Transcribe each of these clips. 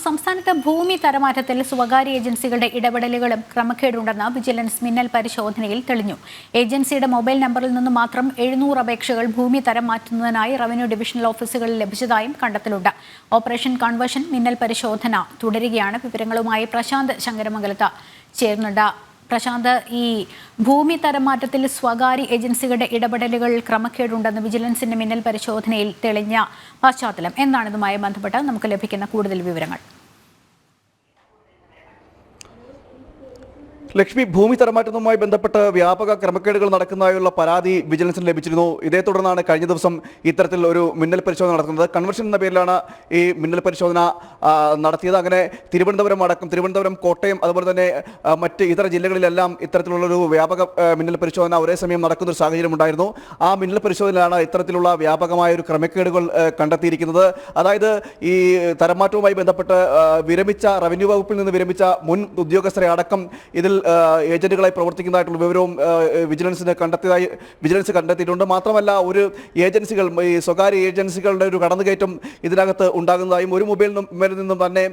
സംസ്ഥാനത്ത് ഭൂമി തരമാറ്റത്തിൽ സ്വകാര്യ ഏജൻസികളുടെ ഇടപെടലുകളും ക്രമക്കേടുണ്ടെന്ന് വിജിലൻസ് മിന്നൽ പരിശോധനയിൽ തെളിഞ്ഞു. ഏജൻസിയുടെ മൊബൈൽ നമ്പറിൽ നിന്ന് മാത്രം 700 അപേക്ഷകൾ ഭൂമി തരം മാറ്റുന്നതിനായി റവന്യൂ ഡിവിഷണൽ ഓഫീസുകളിൽ ലഭിച്ചതായും കണ്ടെത്തലുണ്ട്. ഓപ്പറേഷൻ കൺവേർഷൻ മിന്നൽ പരിശോധന തുടരുകയാണ്. വിവരങ്ങളുമായി പ്രശാന്ത് ശങ്കരമംഗലത്ത് ചേരുന്നുണ്ട്. പ്രശാന്ത്, ഈ ഭൂമി തരംമാറ്റത്തിൽ സ്വകാര്യ ഏജൻസികളുടെ ഇടപെടലുകൾ ക്രമക്കേടുണ്ടെന്ന് വിജിലൻസിന്റെ മിന്നൽ പരിശോധനയിൽ തെളിഞ്ഞ പശ്ചാത്തലം എന്താണ്? ഇതുമായി ബന്ധപ്പെട്ട് നമുക്ക് ലഭിക്കുന്ന കൂടുതൽ വിവരങ്ങൾ. ലക്ഷ്മി, ഭൂമി തരംമാറ്റവുമായി ബന്ധപ്പെട്ട് വ്യാപക ക്രമക്കേടുകൾ നടക്കുന്നതായുള്ള പരാതി വിജിലൻസിന് ലഭിച്ചിരുന്നു. ഇതേ തുടർന്നാണ് കഴിഞ്ഞ ദിവസം ഇത്തരത്തിൽ ഒരു മിന്നൽ പരിശോധന നടത്തുന്നത്. കൺവെൻഷൻ എന്ന പേരിലാണ് ഈ മിന്നൽ പരിശോധന നടത്തിയത്. അങ്ങനെ തിരുവനന്തപുരം, കോട്ടയം, അതുപോലെ തന്നെ മറ്റ് ഇതര ജില്ലകളിലെല്ലാം ഇത്തരത്തിലുള്ളൊരു വ്യാപക മിന്നൽ പരിശോധന ഒരേ സമയം നടക്കുന്നൊരു സാഹചര്യം ഉണ്ടായിരുന്നു. ആ മിന്നൽ പരിശോധനയിലാണ് ഇത്തരത്തിലുള്ള വ്യാപകമായ ഒരു ക്രമക്കേടുകൾ കണ്ടെത്തിയിരിക്കുന്നത്. അതായത് ഈ തരംമാറ്റവുമായി ബന്ധപ്പെട്ട് റവന്യൂ വകുപ്പിൽ നിന്ന് വിരമിച്ച മുൻ ഉദ്യോഗസ്ഥരെ അടക്കം ഇതിൽ ഏജന്റുകളായി പ്രവർത്തിക്കുന്നതായിട്ടുള്ള വിവരവും വിജിലൻസ് കണ്ടെത്തിയിട്ടുണ്ട്. മാത്രമല്ല, ഒരു ഏജൻസികൾ, ഈ സ്വകാര്യ ഏജൻസികളുടെ ഒരു കടന്നുകയറ്റം ഇതിനകത്ത് ഉണ്ടാകുന്നതായും ഒരു മൊബൈൽ നമ്പറിൽ നിന്നും തന്നെ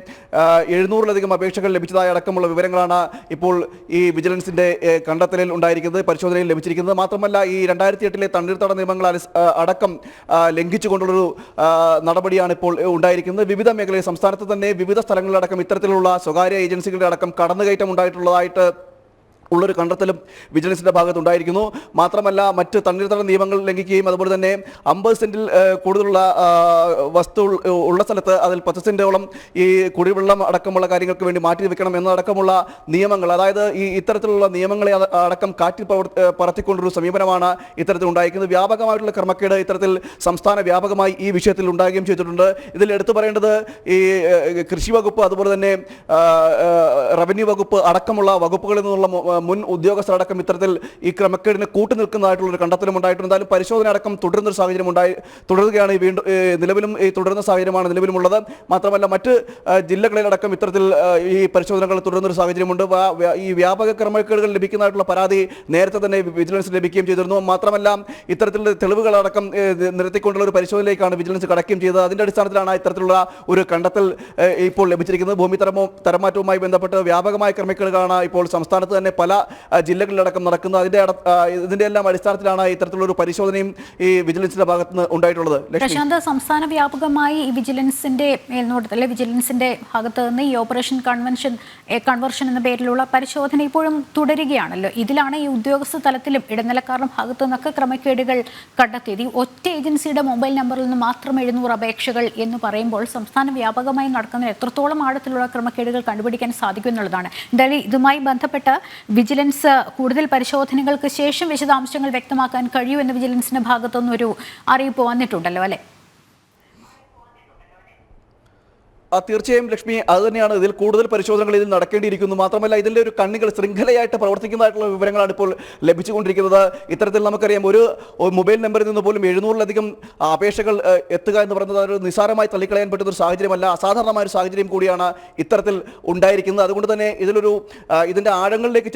700-ലധികം അപേക്ഷകൾ ലഭിച്ചതായി അടക്കമുള്ള വിവരങ്ങളാണ് ഇപ്പോൾ ഈ വിജിലൻസിന്റെ കണ്ടെത്തലിൽ ഉണ്ടായിരിക്കുന്നത്, പരിശോധനയിൽ ലഭിച്ചിരിക്കുന്നത്. മാത്രമല്ല, ഈ 2008-ലെ തണ്ണീർത്തട നിയമങ്ങൾ അടക്കം ലംഘിച്ചുകൊണ്ടുള്ളൊരു നടപടിയാണ് ഇപ്പോൾ ഉണ്ടായിരിക്കുന്നത്. വിവിധ മേഖലയിൽ, സംസ്ഥാനത്ത് തന്നെ വിവിധ സ്ഥലങ്ങളിലടക്കം ഇത്തരത്തിലുള്ള സ്വകാര്യ ഏജൻസികളുടെ അടക്കം കടന്നുകയറ്റം ഉണ്ടായിട്ടുള്ളതായിട്ട് ഉള്ളൊരു കണ്ടെത്തലും വിജിലൻസിന്റെ ഭാഗത്തുണ്ടായിരിക്കുന്നു. മാത്രമല്ല, മറ്റ് തണ്ണീർത്തട നിയമങ്ങൾ ലംഘിക്കുകയും അതുപോലെ തന്നെ 50 സെന്റിൽ കൂടുതലുള്ള വസ്തു ഉള്ള സ്ഥലത്ത് അതിൽ 10 സെന്റോളം ഈ കുടിവെള്ളം അടക്കമുള്ള കാര്യങ്ങൾക്ക് വേണ്ടി മാറ്റി വെക്കണം എന്നടക്കമുള്ള നിയമങ്ങൾ, അതായത് ഇത്തരത്തിലുള്ള നിയമങ്ങളെ അടക്കം കാറ്റിൽ പറത്തിക്കൊണ്ടൊരു സമീപനമാണ് ഇത്തരത്തിൽ ഉണ്ടായിരിക്കുന്നത്. വ്യാപകമായിട്ടുള്ള ക്രമക്കേട് ഇത്തരത്തിൽ സംസ്ഥാന വ്യാപകമായി ഈ വിഷയത്തിൽ ഉണ്ടാകുകയും ചെയ്തിട്ടുണ്ട്. ഇതിൽ എടുത്തു പറയേണ്ടത് ഈ കൃഷി വകുപ്പ്, അതുപോലെ തന്നെ റവന്യൂ വകുപ്പ് അടക്കമുള്ള വകുപ്പുകളിൽ നിന്നുള്ള മുൻ ഉദ്യോഗസ്ഥരടക്കം ഇത്തരത്തിൽ ഈ ക്രമക്കേടിന് കൂട്ടുനിൽക്കുന്നതായിട്ടുള്ളൊരു കണ്ടെത്തലും ഉണ്ടായിട്ടുണ്ട്. എന്തായാലും പരിശോധന അടക്കം തുടരുന്നൊരു സാഹചര്യം തുടരുകയാണ്. നിലവിലും ഈ തുടരുന്ന സാഹചര്യമാണ് നിലവിലുമുള്ളത്. മാത്രമല്ല, മറ്റ് ജില്ലകളിലടക്കം ഇത്തരത്തിൽ ഈ പരിശോധനകൾ തുടരുന്നൊരു സാഹചര്യമുണ്ട്. ഈ വ്യാപക ക്രമക്കേടുകൾ ലഭിക്കുന്നതായിട്ടുള്ള പരാതി നേരത്തെ തന്നെ വിജിലൻസ് ലഭിക്കുകയും ചെയ്തിരുന്നു. മാത്രമല്ല, ഇത്തരത്തിലുള്ള തെളിവുകളടക്കം നിരത്തിക്കൊണ്ടുള്ള ഒരു പരിശോധനയിലേക്കാണ് വിജിലൻസ് കടക്കുകയും ചെയ്തത്. അതിന്റെ അടിസ്ഥാനത്തിലാണ് ഇത്തരത്തിലുള്ള ഒരു കണ്ടെത്തൽ ഇപ്പോൾ ലഭിച്ചിരിക്കുന്നത്. ഭൂമി തരംമാറ്റവുമായി ബന്ധപ്പെട്ട് വ്യാപകമായ ക്രമക്കേടുകളാണ് ഇപ്പോൾ സംസ്ഥാനത്ത് തന്നെ പല ജില്ലകളിലടക്കം നടക്കുന്നത്. ഇതിന്റെ എല്ലാം അടിസ്ഥാനത്തിലാണ് ഇത്തരത്തിലുള്ള ഒരു പരിശോധനയും ഈ വിജിലൻസിന്റെ ഭാഗത്ത് നിന്ന് ഉണ്ടായിട്ടുള്ളത്. പ്രശാന്ത്, സംസ്ഥാന വ്യാപകമായി ഈ വിജിലൻസിന്റെ മേൽനോട്ടത്തിൽ വിജിലൻസിന്റെ ഭാഗത്ത് നിന്ന് ഈ ഓപ്പറേഷൻ കൺവേർഷൻ എന്ന പേരിലുള്ള പരിശോധന ഇപ്പോഴും തുടരുകയാണല്ലോ. ഇതിലാണ് ഈ ഉദ്യോഗസ്ഥ തലത്തിലും ഇടനിലക്കാരുടെ ഭാഗത്തു നിന്നൊക്കെ ക്രമക്കേടുകൾ കണ്ടെത്തിയത്. ഈ ഒറ്റ ഏജൻസിയുടെ മൊബൈൽ നമ്പറിൽ നിന്ന് മാത്രം 700 അപേക്ഷകൾ എന്ന് പറയുമ്പോൾ സംസ്ഥാന വ്യാപകമായി നടക്കുന്ന എത്രത്തോളം ആഴത്തിലുള്ള ക്രമക്കേടുകൾ കണ്ടുപിടിക്കാൻ സാധിക്കും എന്നുള്ളതാണ്. എന്തായാലും ഇതുമായി ബന്ധപ്പെട്ട് വിജിലൻസ് കൂടുതൽ പരിശോധനകൾക്ക് ശേഷം വിശദാംശങ്ങൾ വ്യക്തമാക്കാൻ കഴിയുമെന്ന് വിജിലൻസിന്റെ ഭാഗത്തുനിന്ന് ഒരു അറിയിപ്പ് വന്നിട്ടുണ്ടല്ലോ, അല്ലേ? തീർച്ചയായും ലക്ഷ്മി, അതുതന്നെയാണ്. ഇതിൽ കൂടുതൽ പരിശോധനകൾ ഇതിൽ നടക്കേണ്ടിയിരിക്കുന്നു. മാത്രമല്ല, ഇതിൻ്റെ ഒരു കണ്ണികൾ ശൃംഖലയായിട്ട് പ്രവർത്തിക്കുന്നതായിട്ടുള്ള വിവരങ്ങളാണ് ഇപ്പോൾ ലഭിച്ചുകൊണ്ടിരിക്കുന്നത്. ഇത്തരത്തിൽ നമുക്കറിയാം, ഒരു മൊബൈൽ നമ്പറിൽ നിന്ന് പോലും 700-ലധികം അപേക്ഷകൾ എത്തുക എന്ന് പറയുന്നത് ഒരു നിസ്സാരമായി തള്ളിക്കളയാൻ പറ്റുന്ന ഒരു സാഹചര്യമല്ല, അസാധാരണമായ ഒരു സാഹചര്യം കൂടിയാണ് ഇത്തരത്തിൽ ഉണ്ടായിരിക്കുന്നത്. അതുകൊണ്ട് തന്നെ ഇതിൻ്റെ ആഴങ്ങളിലേക്ക്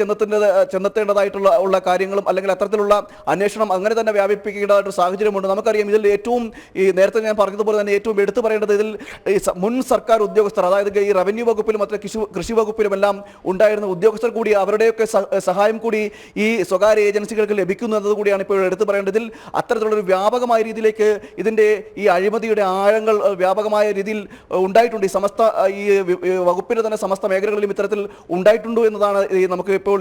ചെന്നെത്തേണ്ടതായിട്ടുള്ള കാര്യങ്ങളും അല്ലെങ്കിൽ അത്തരത്തിലുള്ള അന്വേഷണം അങ്ങനെ തന്നെ വ്യാപിപ്പിക്കേണ്ടതായിട്ടൊരു സാഹചര്യമുണ്ട്. നമുക്കറിയാം, ഇതിൽ ഏറ്റവും നേരത്തെ ഞാൻ പറഞ്ഞതുപോലെ തന്നെ ഏറ്റവും എടുത്തു പറയേണ്ടത് ഇതിൽ മുൻ സർക്കാർ ഉദ്യോഗസ്ഥർ, അതായത് ഈ റവന്യൂ വകുപ്പിലും മറ്റു കൃഷി വകുപ്പിലുമെല്ലാം ഉണ്ടായിരുന്ന ഉദ്യോഗസ്ഥർ കൂടി അവരുടെയൊക്കെ സഹായം കൂടി ഈ സ്വകാര്യ ഏജൻസികൾക്ക് ലഭിക്കുന്നു എന്നത് കൂടിയാണ് ഇപ്പോൾ എടുത്തു പറയേണ്ടത്. ഇതിൽ അത്തരത്തിലുള്ളൊരു വ്യാപകമായ രീതിയിലേക്ക് ഇതിൻ്റെ ഈ അഴിമതിയുടെ ആഴങ്ങൾ വ്യാപകമായ രീതിയിൽ ഉണ്ടായിട്ടുണ്ട്. ഈ വകുപ്പിന്റെ തന്നെ സമസ്ത മേഖലകളിലും ഇത്തരത്തിൽ ഉണ്ടായിട്ടുണ്ടോ എന്നതാണ് നമുക്ക് ഇപ്പോൾ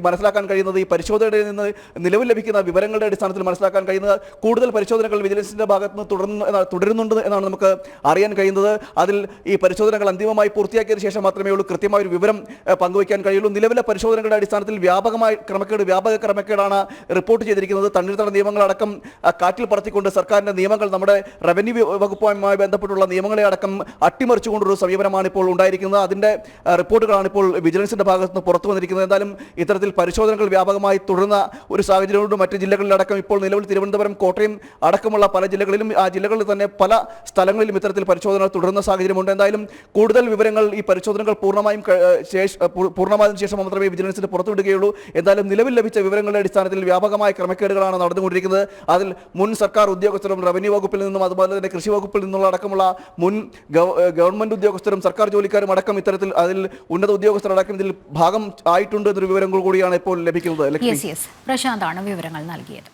മനസ്സിലാക്കാൻ കഴിയുന്നത്. ഈ പരിശോധനയിൽ നിന്ന് നിലവിൽ ലഭിക്കുന്ന വിവരങ്ങളുടെ അടിസ്ഥാനത്തിൽ മനസ്സിലാക്കാൻ കഴിയുന്നത് കൂടുതൽ പരിശോധനകൾ വിജിലൻസിന്റെ ഭാഗത്ത് നിന്ന് തുടരുന്നുണ്ട് എന്നാണ് നമുക്ക് അറിയാൻ കഴിയുന്നത്. അതിൽ ഈ പരിശോധനകൾ അന്തിമമായി പൂർത്തിയാക്കിയതിനു ശേഷം മാത്രമേ ഉള്ളൂ കൃത്യമായ ഒരു വിവരം പങ്കുവയ്ക്കാൻ കഴിയുള്ളൂ. നിലവിലെ പരിശോധനകളുടെ അടിസ്ഥാനത്തിൽ വ്യാപക ക്രമക്കേടാണ് റിപ്പോർട്ട് ചെയ്തിരിക്കുന്നത്. തണ്ണീർത്തട നിയമങ്ങളടക്കം കാറ്റിൽ പറത്തിക്കൊണ്ട് സർക്കാരിന്റെ നിയമങ്ങൾ, നമ്മുടെ റവന്യൂ വകുപ്പുമായി ബന്ധപ്പെട്ടുള്ള നിയമങ്ങളെ അടക്കം അട്ടിമറിച്ചുകൊണ്ടൊരു സമീപനമാണ് ഇപ്പോൾ ഉണ്ടായിരിക്കുന്നത്. അതിന്റെ റിപ്പോർട്ടുകളാണ് ഇപ്പോൾ വിജിലൻസിന്റെ ഭാഗത്ത് നിന്ന് പുറത്തു വന്നിരിക്കുന്നത്. എന്തായാലും ഇത്തരത്തിൽ പരിശോധനകൾ വ്യാപകമായി തുടരുന്ന ഒരു സാഹചര്യമുണ്ട്. മറ്റ് ജില്ലകളിലടക്കം ഇപ്പോൾ നിലവിൽ തിരുവനന്തപുരം, കോട്ടയം അടക്കമുള്ള പല ജില്ലകളിലും, ആ ജില്ലകളിൽ തന്നെ പല സ്ഥലങ്ങളിലും ഇത്തരത്തിൽ പരിശോധന തുടരുന്ന സാഹചര്യമുണ്ട്. എന്തായാലും കൂടുതൽ വിവരങ്ങൾ ഈ പരിശോധനകൾ പൂർണ്ണമായതിനു ശേഷം മാത്രമേ വിജിലൻസിന് പുറത്തുവിടുകയുള്ളൂ. എന്തായാലും നിലവിൽ ലഭിച്ച വിവരങ്ങളുടെ അടിസ്ഥാനത്തിൽ വ്യാപകമായ ക്രമക്കേടുകളാണ് നടന്നുകൊണ്ടിരിക്കുന്നത്. അതിൽ മുൻ സർക്കാർ ഉദ്യോഗസ്ഥരും റവന്യൂ വകുപ്പിൽ നിന്നും അതുപോലെ തന്നെ കൃഷി വകുപ്പിൽ നിന്നുള്ള അടക്കമുള്ള മുൻ ഗവൺമെന്റ് ഉദ്യോഗസ്ഥരും സർക്കാർ ജോലിക്കാരും അടക്കം ഇത്തരത്തിൽ അതിൽ ഉന്നത ഉദ്യോഗസ്ഥരടക്കം ഇതിൽ ഭാഗം ആയിട്ടുണ്ട് എന്നൊരു വിവരങ്ങൾ കൂടിയാണ് ഇപ്പോൾ ലഭിക്കുന്നത്. പ്രശാന്താണ് വിവരങ്ങൾ നൽകിയത്.